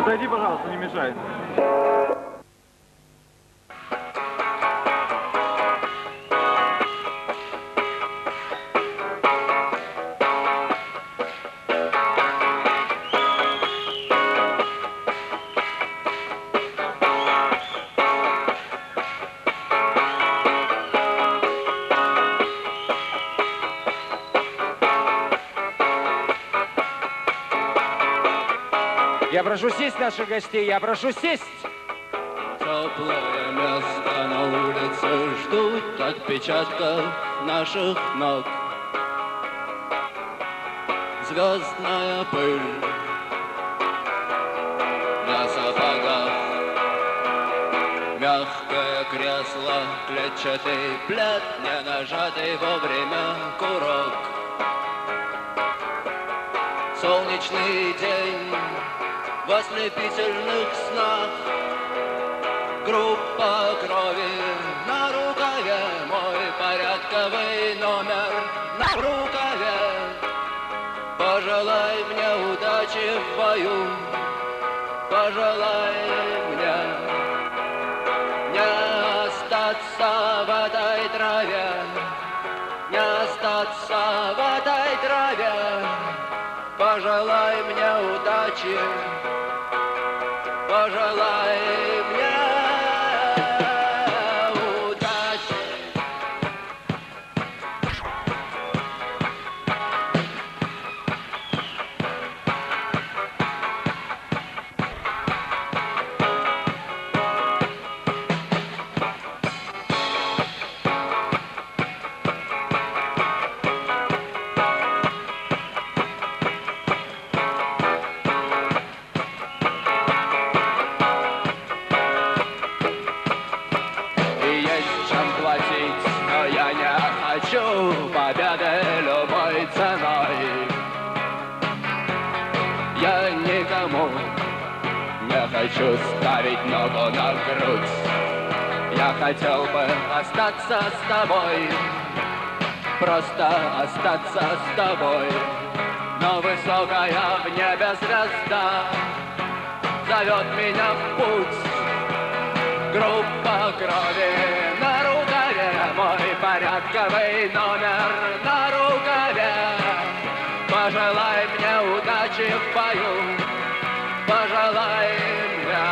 Отойди, пожалуйста, не мешай. Я прошу сесть наших гостей, я прошу сесть. Теплое место на улице ждут отпечатков наших ног. Звездная пыль на сапогах, мягкое кресло, клетчатый плед, не нажатый вовремя курок. Солнечный день в ослепительных снах, группа крови на рукаве, мой порядковый номер на рукаве. Пожелай мне удачи в бою, пожелай мне не остаться в этой траве, не остаться в этой траве. Пожелай мне удачи, пожелай мне удачи. Но я не хочу победы любой ценой. Я никому не хочу ставить ногу на грудь. Я хотел бы остаться с тобой, просто остаться с тобой. Но высокая в небе звезда зовет меня в путь. Группа крови на рукаве, мой порядковый номер на рукаве. Пожелай мне удачи в бою, пожелай мне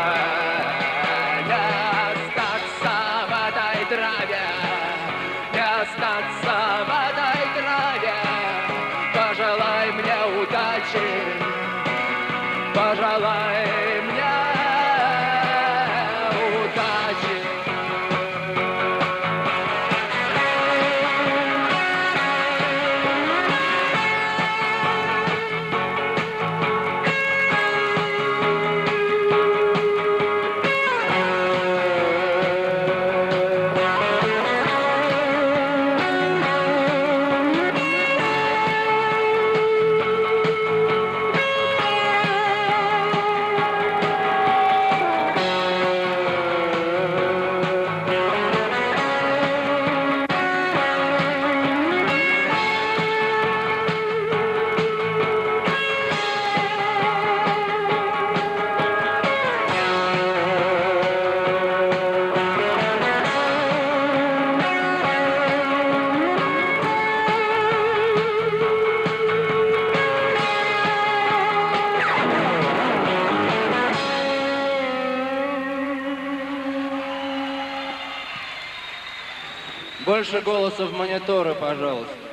не остаться в этой траве, не остаться в этой траве. Пожелай мне удачи, пожелай мне. Больше голоса в мониторы, пожалуйста.